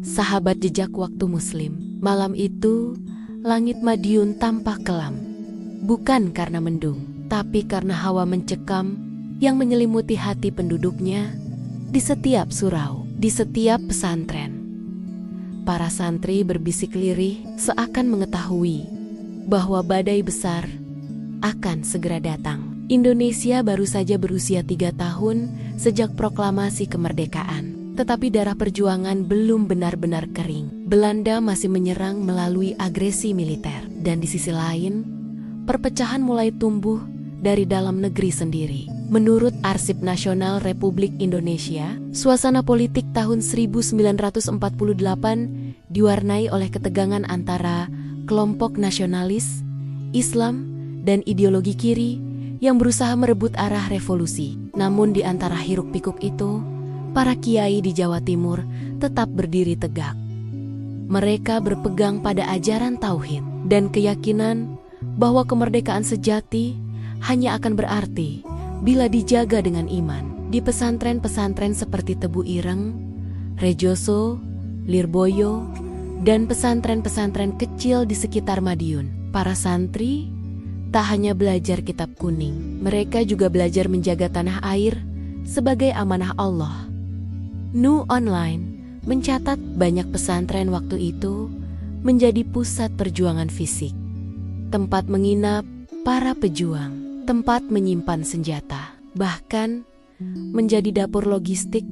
Sahabat jejak waktu Muslim, malam itu langit Madiun tampak kelam. Bukan karena mendung, tapi karena hawa mencekam yang menyelimuti hati penduduknya di setiap surau, di setiap pesantren. Para santri berbisik lirih seakan mengetahui bahwa badai besar akan segera datang. Indonesia baru saja berusia 3 tahun sejak proklamasi kemerdekaan. Tetapi darah perjuangan belum benar-benar kering. Belanda masih menyerang melalui agresi militer. Dan di sisi lain, perpecahan mulai tumbuh dari dalam negeri sendiri. Menurut Arsip Nasional Republik Indonesia, suasana politik tahun 1948 diwarnai oleh ketegangan antara kelompok nasionalis, Islam, dan ideologi kiri yang berusaha merebut arah revolusi. Namun di antara hiruk-pikuk itu, para kiai di Jawa Timur tetap berdiri tegak. Mereka berpegang pada ajaran tauhid dan keyakinan bahwa kemerdekaan sejati hanya akan berarti bila dijaga dengan iman. Di pesantren-pesantren seperti Tebu Ireng, Rejoso, Lirboyo, dan pesantren-pesantren kecil di sekitar Madiun, para santri tak hanya belajar kitab kuning, mereka juga belajar menjaga tanah air sebagai amanah Allah. Nu Online mencatat banyak pesantren waktu itu menjadi pusat perjuangan fisik, tempat menginap para pejuang, tempat menyimpan senjata, bahkan menjadi dapur logistik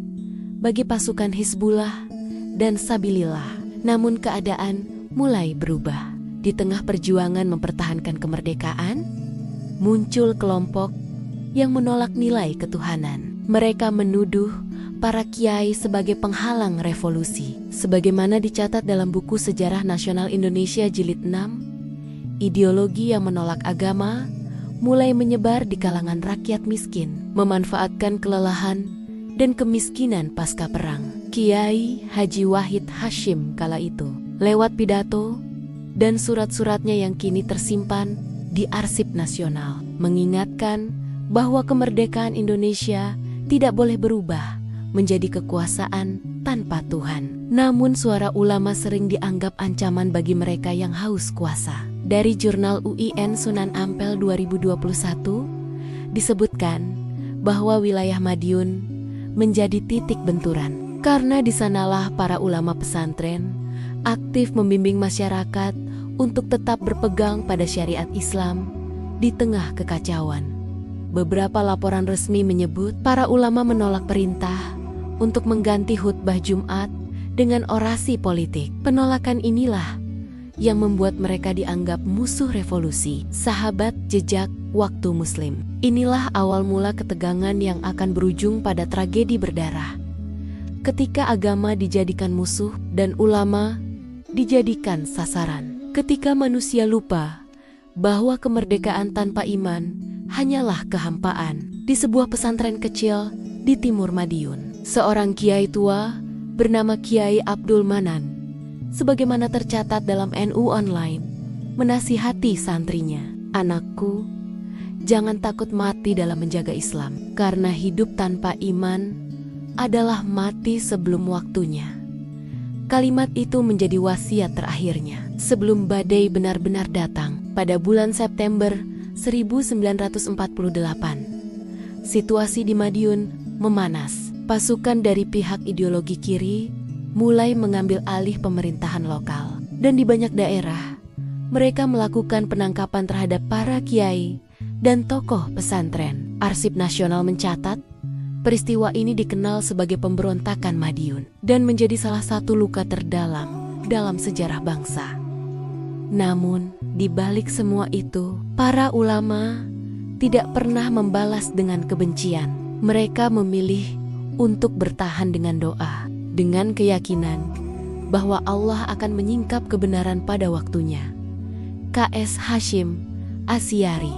bagi pasukan Hizbullah dan Sabilillah. Namun keadaan mulai berubah. Di tengah perjuangan mempertahankan kemerdekaan, muncul kelompok yang menolak nilai ketuhanan. Mereka menuduh para kiai sebagai penghalang revolusi. Sebagaimana dicatat dalam buku Sejarah Nasional Indonesia Jilid 6, ideologi yang menolak agama mulai menyebar di kalangan rakyat miskin, memanfaatkan kelelahan dan kemiskinan pasca perang. Kiai Haji Wahid Hasyim kala itu, lewat pidato dan surat-suratnya yang kini tersimpan di Arsip Nasional, mengingatkan bahwa kemerdekaan Indonesia tidak boleh berubah menjadi kekuasaan tanpa Tuhan. Namun suara ulama sering dianggap ancaman bagi mereka yang haus kuasa. Dari jurnal UIN Sunan Ampel 2021 disebutkan bahwa wilayah Madiun menjadi titik benturan, karena di sanalah para ulama pesantren aktif membimbing masyarakat untuk tetap berpegang pada syariat Islam di tengah kekacauan. Beberapa laporan resmi menyebut para ulama menolak perintah untuk mengganti khutbah Jumat dengan orasi politik. Penolakan inilah yang membuat mereka dianggap musuh revolusi. Sahabat jejak waktu Muslim, inilah awal mula ketegangan yang akan berujung pada tragedi berdarah. Ketika agama dijadikan musuh dan ulama dijadikan sasaran. Ketika manusia lupa bahwa kemerdekaan tanpa iman hanyalah kehampaan. Di sebuah pesantren kecil di timur Madiun, seorang kiai tua bernama Kiai Abdul Manan, sebagaimana tercatat dalam NU Online, menasihati santrinya, "Anakku, jangan takut mati dalam menjaga Islam, karena hidup tanpa iman adalah mati sebelum waktunya." Kalimat itu menjadi wasiat terakhirnya sebelum badai benar-benar datang pada bulan September 1948. Situasi di Madiun memanas. Pasukan dari pihak ideologi kiri mulai mengambil alih pemerintahan lokal. Dan di banyak daerah, mereka melakukan penangkapan terhadap para kiai dan tokoh pesantren. Arsip Nasional mencatat, peristiwa ini dikenal sebagai pemberontakan Madiun dan menjadi salah satu luka terdalam dalam sejarah bangsa. Namun, di balik semua itu, para ulama tidak pernah membalas dengan kebencian. Mereka memilih untuk bertahan dengan doa, dengan keyakinan bahwa Allah akan menyingkap kebenaran pada waktunya. K.S. Hashim Asyari,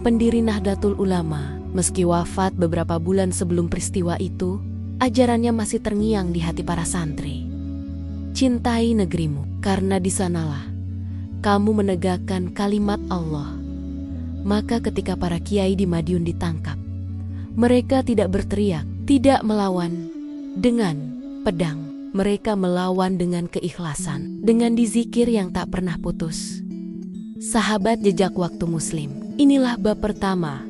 pendiri Nahdlatul Ulama, meski wafat beberapa bulan sebelum peristiwa itu, ajarannya masih terngiang di hati para santri. Cintai negerimu, karena di sanalah kamu menegakkan kalimat Allah. Maka ketika para kiai di Madiun ditangkap, mereka tidak berteriak, tidak melawan dengan pedang. mereka melawan dengan keikhlasan, dengan dizikir yang tak pernah putus. Sahabat jejak waktu Muslim, inilah bab pertama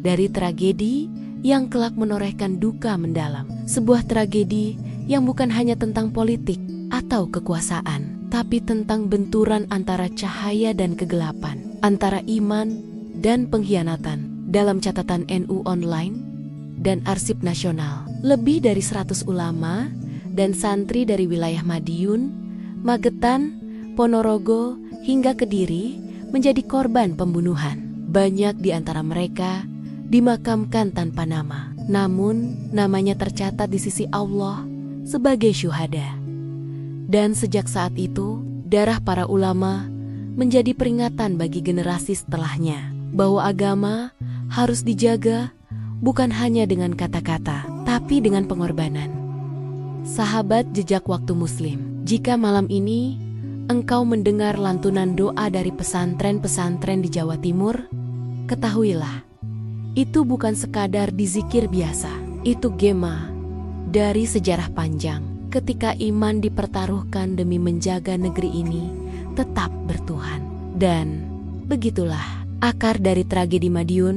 dari tragedi yang kelak menorehkan duka mendalam. Sebuah tragedi yang bukan hanya tentang politik atau kekuasaan, tapi tentang benturan antara cahaya dan kegelapan, antara iman dan pengkhianatan. Dalam catatan NU Online dan Arsip Nasional, lebih dari 100 ulama dan santri dari wilayah Madiun, Magetan, Ponorogo, hingga Kediri menjadi korban pembunuhan. Banyak di antara mereka dimakamkan tanpa nama, namun namanya tercatat di sisi Allah sebagai syuhada. Dan sejak saat itu, darah para ulama menjadi peringatan bagi generasi setelahnya bahwa agama harus dijaga bukan hanya dengan kata-kata, tapi dengan pengorbanan. Sahabat jejak waktu Muslim, jika malam ini engkau mendengar lantunan doa dari pesantren-pesantren di Jawa Timur, ketahuilah, itu bukan sekadar dizikir biasa. Itu gema dari sejarah panjang ketika iman dipertaruhkan demi menjaga negeri ini tetap bertuhan. Dan begitulah akar dari tragedi Madiun,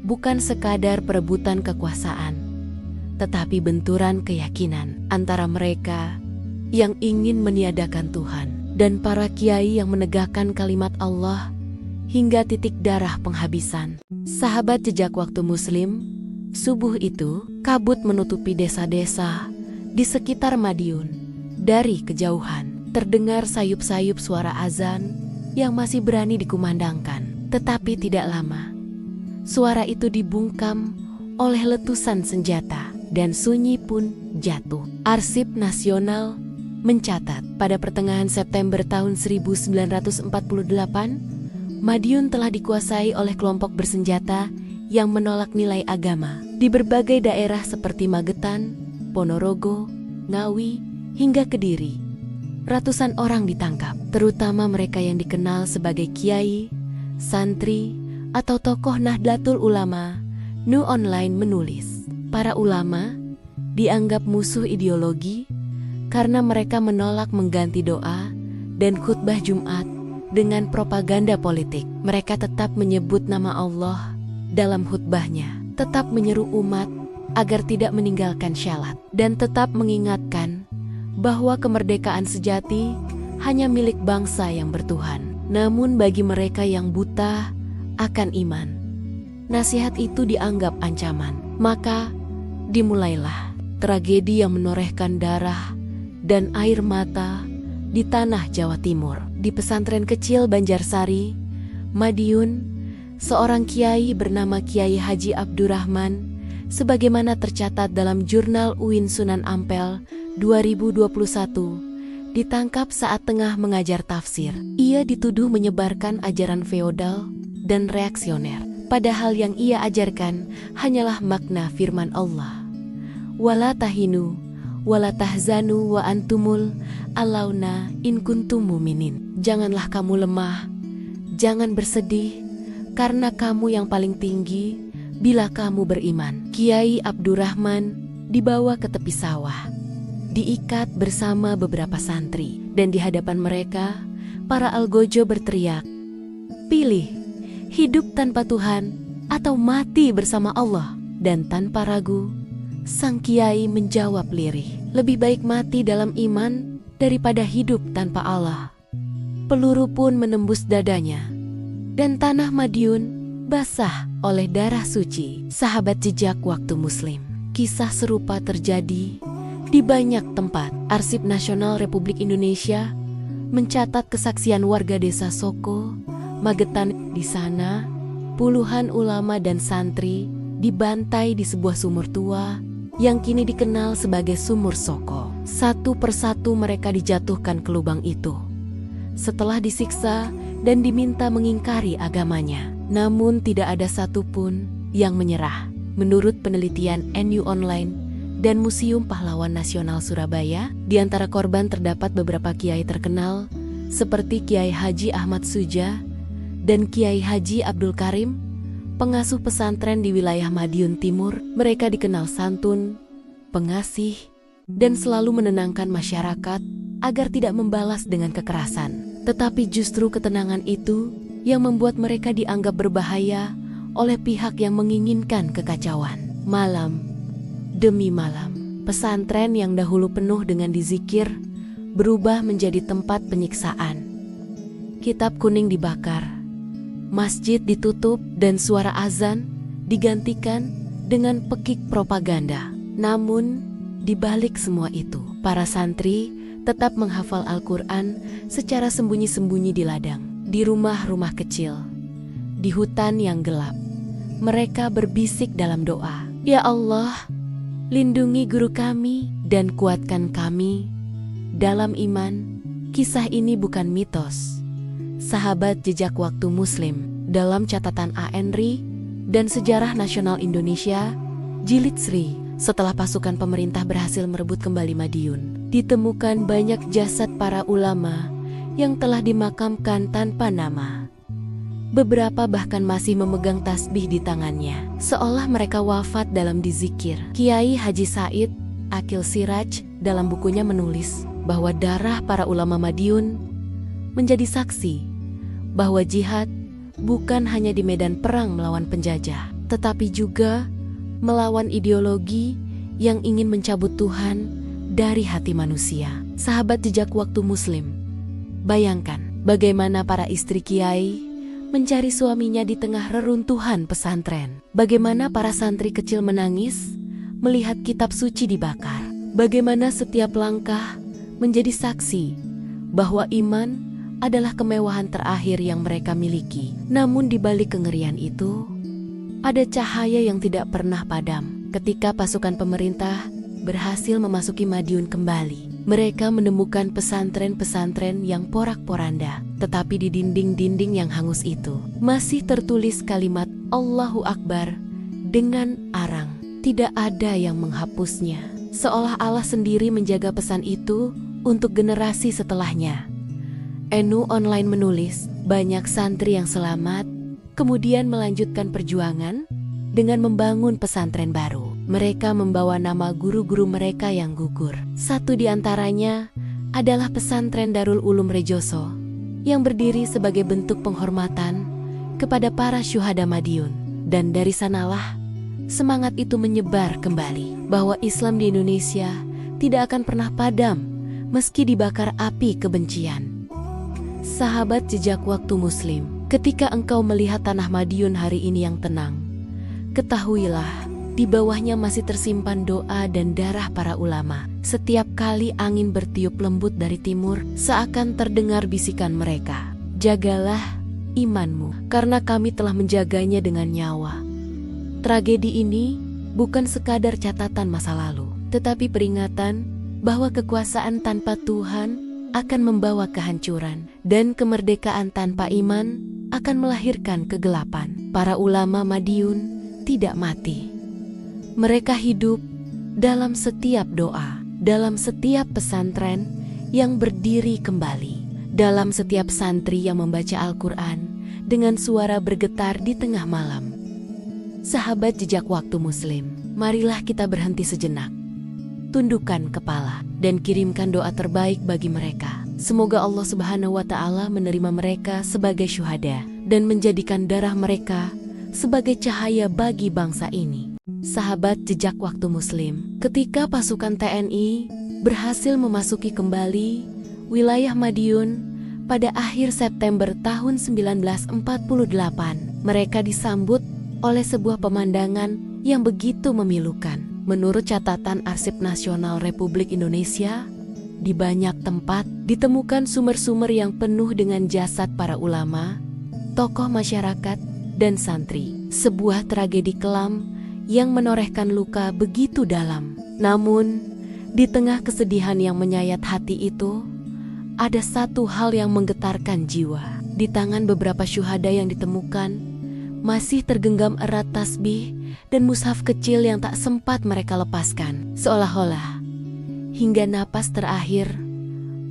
bukan sekadar perebutan kekuasaan, tetapi benturan keyakinan antara mereka yang ingin meniadakan Tuhan dan para kiai yang menegakkan kalimat Allah hingga titik darah penghabisan. Sahabat jejak waktu Muslim, subuh itu kabut menutupi desa-desa di sekitar Madiun. Dari kejauhan terdengar sayup-sayup suara azan yang masih berani dikumandangkan. Tetapi tidak lama, suara itu dibungkam oleh letusan senjata dan sunyi pun jatuh. Arsip Nasional mencatat pada pertengahan September tahun 1948, Madiun telah dikuasai oleh kelompok bersenjata yang menolak nilai agama. Di berbagai daerah seperti Magetan, Ponorogo, Ngawi, hingga Kediri, ratusan orang ditangkap, terutama mereka yang dikenal sebagai kiai, santri, atau tokoh Nahdlatul Ulama. NU Online menulis, para ulama dianggap musuh ideologi karena mereka menolak mengganti doa dan khutbah Jumat dengan propaganda politik. Mereka tetap menyebut nama Allah dalam khutbahnya, tetap menyeru umat agar tidak meninggalkan syalat, dan tetap mengingatkan bahwa kemerdekaan sejati hanya milik bangsa yang bertuhan. Namun bagi mereka yang buta akan iman, nasihat itu dianggap ancaman. Maka dimulailah tragedi yang menorehkan darah dan air mata di tanah Jawa Timur. Di pesantren kecil Banjarsari, Madiun, seorang kiai bernama Kiai Haji Abdurrahman, sebagaimana tercatat dalam jurnal UIN Sunan Ampel 2021, ditangkap saat tengah mengajar tafsir. Ia dituduh menyebarkan ajaran feodal dan reaksioner, padahal yang ia ajarkan hanyalah makna firman Allah, wala tahinu wala tahzanu wa antumul alauna in kuntum muminin. Janganlah kamu lemah, jangan bersedih, karena kamu yang paling tinggi bila kamu beriman. Kiai Abdurrahman dibawa ke tepi sawah, diikat bersama beberapa santri, dan di hadapan mereka para algojo berteriak, pilih hidup tanpa Tuhan atau mati bersama Allah. Dan tanpa ragu, sang kiai menjawab lirih, lebih baik mati dalam iman daripada hidup tanpa Allah. Peluru pun menembus dadanya, dan tanah Madiun basah oleh darah suci. Sahabat jejak waktu Muslim, kisah serupa terjadi di banyak tempat. Arsip Nasional Republik Indonesia mencatat kesaksian warga desa Soko, Magetan. Di sana, puluhan ulama dan santri dibantai di sebuah sumur tua yang kini dikenal sebagai Sumur Soko. Satu persatu mereka dijatuhkan ke lubang itu setelah disiksa dan diminta mengingkari agamanya. Namun tidak ada satupun yang menyerah. Menurut penelitian NU Online dan Museum Pahlawan Nasional Surabaya, di antara korban terdapat beberapa kiai terkenal seperti Kiai Haji Ahmad Suja dan Kiai Haji Abdul Karim, pengasuh pesantren di wilayah Madiun Timur. Mereka dikenal santun, pengasih, dan selalu menenangkan masyarakat agar tidak membalas dengan kekerasan. Tetapi justru ketenangan itu yang membuat mereka dianggap berbahaya oleh pihak yang menginginkan kekacauan. Malam demi malam, pesantren yang dahulu penuh dengan dizikir berubah menjadi tempat penyiksaan. Kitab kuning dibakar, masjid ditutup, dan suara azan digantikan dengan pekik propaganda. Namun, di balik semua itu, para santri tetap menghafal Al-Quran secara sembunyi-sembunyi di ladang, di rumah-rumah kecil, di hutan yang gelap. Mereka berbisik dalam doa, "Ya Allah, lindungi guru kami dan kuatkan kami dalam iman." Kisah ini bukan mitos. Sahabat Jejak Waktu Muslim, dalam catatan ANRI dan Sejarah Nasional Indonesia, Jilid Sri, setelah pasukan pemerintah berhasil merebut kembali Madiun, ditemukan banyak jasad para ulama yang telah dimakamkan tanpa nama. Beberapa bahkan masih memegang tasbih di tangannya, seolah mereka wafat dalam dizikir. Kiai Haji Said Akil Siraj dalam bukunya menulis bahwa darah para ulama Madiun menjadi saksi bahwa jihad bukan hanya di medan perang melawan penjajah, tetapi juga melawan ideologi yang ingin mencabut Tuhan dari hati manusia. Sahabat Jejak Waktu Muslim, bayangkan bagaimana para istri kiai mencari suaminya di tengah reruntuhan pesantren. Bagaimana para santri kecil menangis melihat kitab suci dibakar. Bagaimana setiap langkah menjadi saksi bahwa iman adalah kemewahan terakhir yang mereka miliki. Namun di balik kengerian itu, ada cahaya yang tidak pernah padam. Ketika pasukan pemerintah berhasil memasuki Madiun kembali, mereka menemukan pesantren-pesantren yang porak-poranda. Tetapi di dinding-dinding yang hangus itu masih tertulis kalimat Allahu Akbar dengan arang. Tidak ada yang menghapusnya, seolah Allah sendiri menjaga pesan itu untuk generasi setelahnya. NU Online menulis, banyak santri yang selamat kemudian melanjutkan perjuangan dengan membangun pesantren baru. Mereka membawa nama guru-guru mereka yang gugur. Satu di antaranya adalah pesantren Darul Ulum Rejoso yang berdiri sebagai bentuk penghormatan kepada para syuhada Madiun. Dan dari sanalah semangat itu menyebar kembali bahwa Islam di Indonesia tidak akan pernah padam meski dibakar api kebencian. Sahabat Jejak Waktu Muslim, ketika engkau melihat tanah Madiun hari ini yang tenang, ketahuilah di bawahnya masih tersimpan doa dan darah para ulama. Setiap kali angin bertiup lembut dari timur, seakan terdengar bisikan mereka, "Jagalah imanmu, karena kami telah menjaganya dengan nyawa." Tragedi ini bukan sekadar catatan masa lalu, tetapi peringatan bahwa kekuasaan tanpa Tuhan akan membawa kehancuran, dan kemerdekaan tanpa iman akan melahirkan kegelapan. Para ulama Madiun tidak mati. Mereka hidup dalam setiap doa, dalam setiap pesantren yang berdiri kembali, dalam setiap santri yang membaca Al-Quran dengan suara bergetar di tengah malam. Sahabat Jejak Waktu Muslim, marilah kita berhenti sejenak, tundukkan kepala, dan kirimkan doa terbaik bagi mereka. Semoga Allah Subhanahu wa Ta'ala menerima mereka sebagai syuhada dan menjadikan darah mereka sebagai cahaya bagi bangsa ini. Sahabat Jejak Waktu Muslim, ketika pasukan TNI berhasil memasuki kembali wilayah Madiun pada akhir September tahun 1948, mereka disambut oleh sebuah pemandangan yang begitu memilukan. Menurut catatan Arsip Nasional Republik Indonesia, di banyak tempat ditemukan sumber-sumber yang penuh dengan jasad para ulama, tokoh masyarakat, dan santri. Sebuah tragedi kelam yang menorehkan luka begitu dalam. Namun, di tengah kesedihan yang menyayat hati itu, ada satu hal yang menggetarkan jiwa. Di tangan beberapa syuhada yang ditemukan, masih tergenggam erat tasbih dan mushaf kecil yang tak sempat mereka lepaskan. Seolah-olah hingga napas terakhir,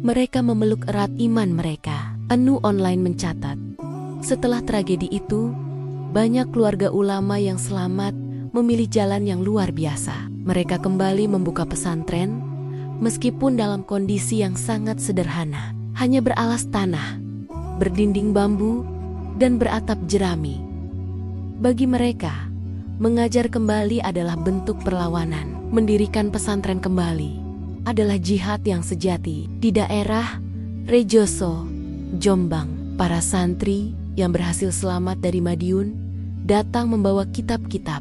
mereka memeluk erat iman mereka. NU Online mencatat, setelah tragedi itu, banyak keluarga ulama yang selamat memilih jalan yang luar biasa. Mereka kembali membuka pesantren, Meskipun dalam kondisi yang sangat sederhana, hanya beralas tanah, berdinding bambu, dan beratap jerami. Bagi mereka, mengajar kembali adalah bentuk perlawanan. Mendirikan pesantren kembali adalah jihad yang sejati. Di daerah Rejoso, Jombang, para santri yang berhasil selamat dari Madiun datang membawa kitab-kitab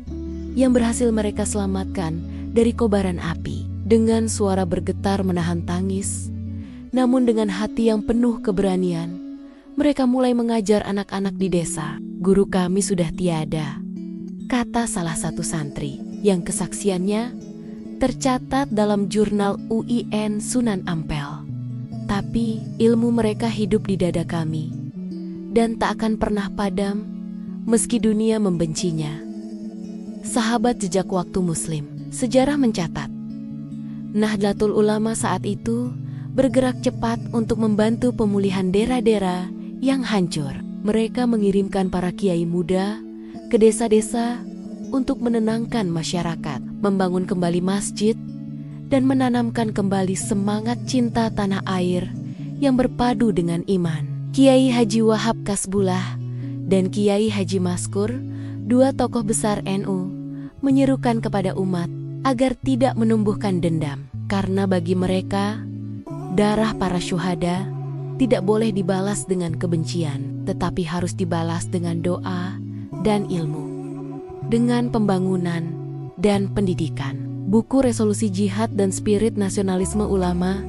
yang berhasil mereka selamatkan dari kobaran api. Dengan suara bergetar menahan tangis, namun dengan hati yang penuh keberanian, mereka mulai mengajar anak-anak di desa. "Guru kami sudah tiada," kata salah satu santri yang kesaksiannya tercatat dalam jurnal UIN Sunan Ampel. "Tapi ilmu mereka hidup di dada kami dan tak akan pernah padam meski dunia membencinya." Sahabat jejak waktu Muslim, sejarah mencatat Nahdlatul Ulama saat itu bergerak cepat untuk membantu pemulihan daerah-daerah yang hancur. Mereka mengirimkan para kiai muda ke desa-desa untuk menenangkan masyarakat, membangun kembali masjid, dan menanamkan kembali semangat cinta tanah air yang berpadu dengan iman. Kiai Haji Wahab Kasbullah dan Kiai Haji Maskur, dua tokoh besar NU, menyerukan kepada umat agar tidak menumbuhkan dendam, karena bagi mereka, darah para syuhada tidak boleh dibalas dengan kebencian, tetapi harus dibalas dengan doa dan ilmu, dengan pembangunan dan pendidikan. Buku Resolusi Jihad dan Spirit Nasionalisme Ulama,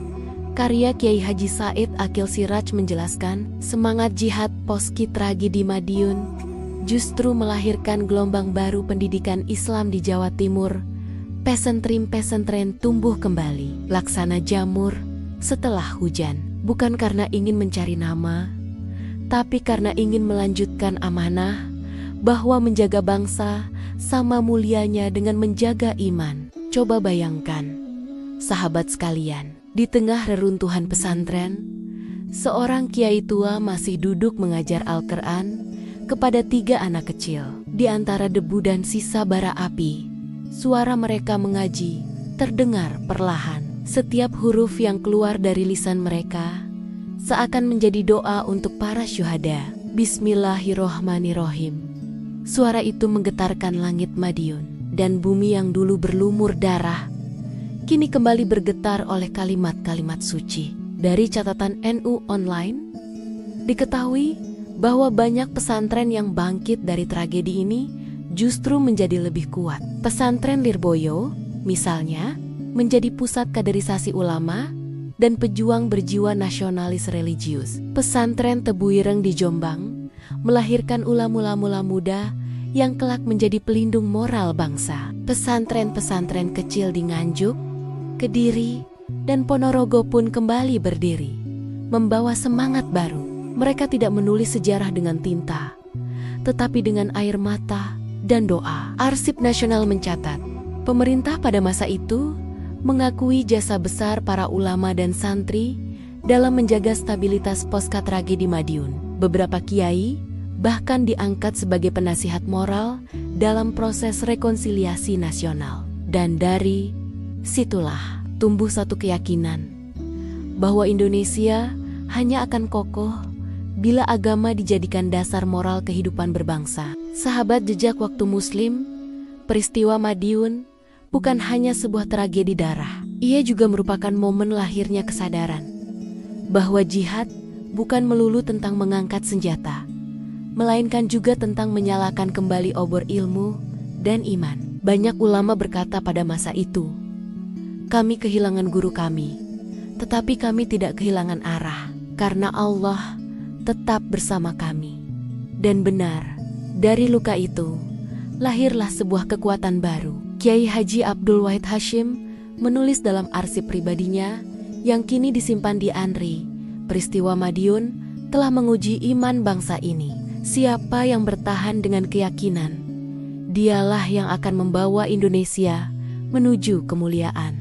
karya Kiai Haji Said Akil Siraj menjelaskan, semangat jihad poski tragedi Madiun justru melahirkan gelombang baru pendidikan Islam di Jawa Timur. Pesantren tumbuh kembali, laksana jamur setelah hujan, bukan karena ingin mencari nama, tapi karena ingin melanjutkan amanah bahwa menjaga bangsa sama mulianya dengan menjaga iman. Coba bayangkan, sahabat sekalian, di tengah reruntuhan pesantren, seorang kiai tua masih duduk mengajar Al-Quran kepada 3 anak kecil. Di antara debu dan sisa bara api, suara mereka mengaji terdengar perlahan. Setiap huruf yang keluar dari lisan mereka seakan menjadi doa untuk para syuhada. Bismillahirrohmanirrohim. Suara itu menggetarkan langit Madiun, dan bumi yang dulu berlumur darah kini kembali bergetar oleh kalimat-kalimat suci. Dari catatan NU Online, diketahui bahwa banyak pesantren yang bangkit dari tragedi ini justru menjadi lebih kuat. Pesantren Lirboyo, misalnya, menjadi pusat kaderisasi ulama dan pejuang berjiwa nasionalis religius. Pesantren Tebuireng di Jombang melahirkan ulama-ulama muda yang kelak menjadi pelindung moral bangsa. Pesantren-pesantren kecil di Nganjuk, Kediri, dan Ponorogo pun kembali berdiri, membawa semangat baru. Mereka tidak menulis sejarah dengan tinta, tetapi dengan air mata dan doa. Arsip Nasional mencatat, pemerintah pada masa itu mengakui jasa besar para ulama dan santri dalam menjaga stabilitas pasca tragedi Madiun. Beberapa kiai bahkan diangkat sebagai penasihat moral dalam proses rekonsiliasi nasional. Dan dari situlah tumbuh satu keyakinan bahwa Indonesia hanya akan kokoh bila agama dijadikan dasar moral kehidupan berbangsa. Sahabat jejak waktu Muslim, peristiwa Madiun bukan hanya sebuah tragedi darah. Ia juga merupakan momen lahirnya kesadaran bahwa jihad bukan melulu tentang mengangkat senjata, melainkan juga tentang menyalakan kembali obor ilmu dan iman. Banyak ulama berkata pada masa itu, "Kami kehilangan guru kami, tetapi kami tidak kehilangan arah, karena Allah tetap bersama kami." Dan benar, dari luka itu, lahirlah sebuah kekuatan baru. Kiai Haji Abdul Wahid Hashim menulis dalam arsip pribadinya yang kini disimpan di Andri, peristiwa Madiun telah menguji iman bangsa ini. Siapa yang bertahan dengan keyakinan, dialah yang akan membawa Indonesia menuju kemuliaan.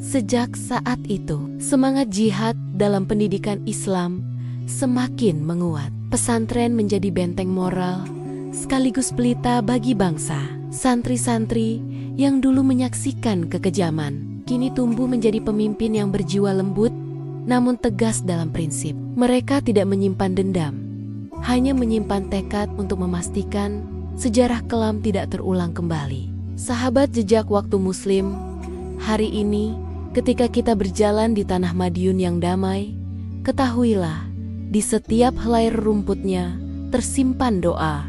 Sejak saat itu, semangat jihad dalam pendidikan Islam semakin menguat. Pesantren menjadi benteng moral sekaligus pelita bagi bangsa. Santri-santri yang dulu menyaksikan kekejaman kini tumbuh menjadi pemimpin yang berjiwa lembut, namun tegas dalam prinsip. Mereka tidak menyimpan dendam, hanya menyimpan tekad untuk memastikan sejarah kelam tidak terulang kembali. Sahabat jejak waktu Muslim, hari ini ketika kita berjalan di tanah Madiun yang damai, ketahuilah, di setiap helai rumputnya tersimpan doa.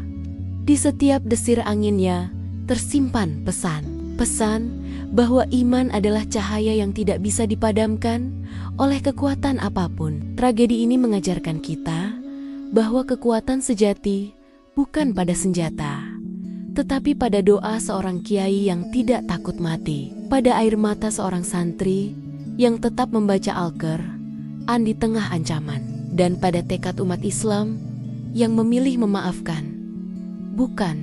Di setiap desir anginnya tersimpan pesan bahwa iman adalah cahaya yang tidak bisa dipadamkan oleh kekuatan apapun. Tragedi ini mengajarkan kita bahwa kekuatan sejati bukan pada senjata, tetapi pada doa seorang kiai yang tidak takut mati, pada air mata seorang santri yang tetap membaca Al-Qur'an di tengah ancaman, dan pada tekad umat Islam yang memilih memaafkan, bukan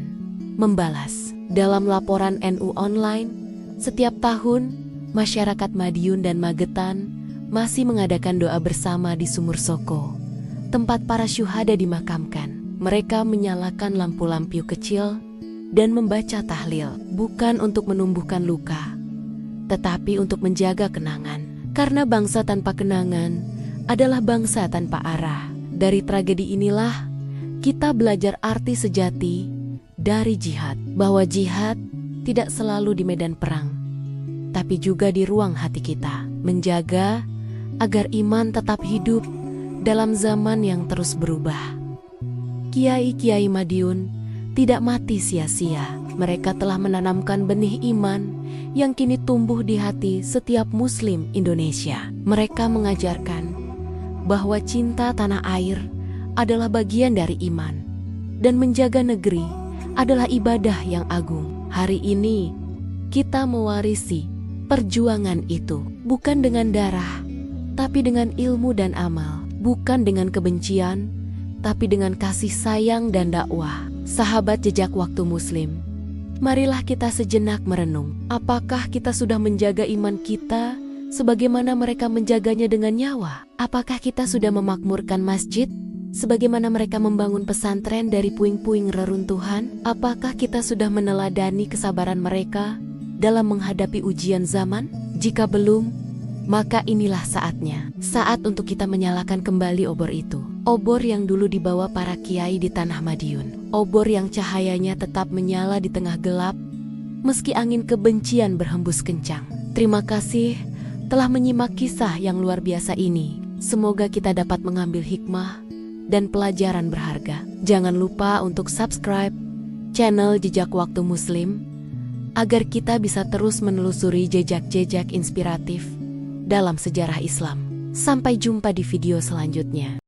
membalas. Dalam laporan NU Online, setiap tahun masyarakat Madiun dan Magetan masih mengadakan doa bersama di Sumur Soko, tempat para syuhada dimakamkan. Mereka menyalakan lampu-lampu kecil dan membaca tahlil, bukan untuk menumbuhkan luka, tetapi untuk menjaga kenangan. Karena bangsa tanpa kenangan adalah bangsa tanpa arah. Dari tragedi inilah kita belajar arti sejati dari jihad, bahwa jihad tidak selalu di medan perang, tapi juga di ruang hati kita, menjaga agar iman tetap hidup dalam zaman yang terus berubah. Kiai-kiai Madiun tidak mati sia-sia. Mereka telah menanamkan benih iman yang kini tumbuh di hati setiap Muslim Indonesia. Mereka mengajarkan bahwa cinta tanah air adalah bagian dari iman, dan menjaga negeri adalah ibadah yang agung. Hari ini kita mewarisi perjuangan itu, bukan dengan darah, tapi dengan ilmu dan amal, bukan dengan kebencian, tapi dengan kasih sayang dan dakwah. Sahabat jejak waktu Muslim, marilah kita sejenak merenung. Apakah kita sudah menjaga iman kita sebagaimana mereka menjaganya dengan nyawa? Apakah kita sudah memakmurkan masjid sebagaimana mereka membangun pesantren dari puing-puing reruntuhan? Apakah kita sudah meneladani kesabaran mereka dalam menghadapi ujian zaman? Jika belum, maka inilah saatnya. Saat untuk kita menyalakan kembali obor itu. Obor yang dulu dibawa para kiai di tanah Madiun. Obor yang cahayanya tetap menyala di tengah gelap, meski angin kebencian berhembus kencang. Terima kasih telah menyimak kisah yang luar biasa ini. Semoga kita dapat mengambil hikmah dan pelajaran berharga. Jangan lupa untuk subscribe channel Jejak Waktu Muslim, agar kita bisa terus menelusuri jejak-jejak inspiratif dalam sejarah Islam. Sampai jumpa di video selanjutnya.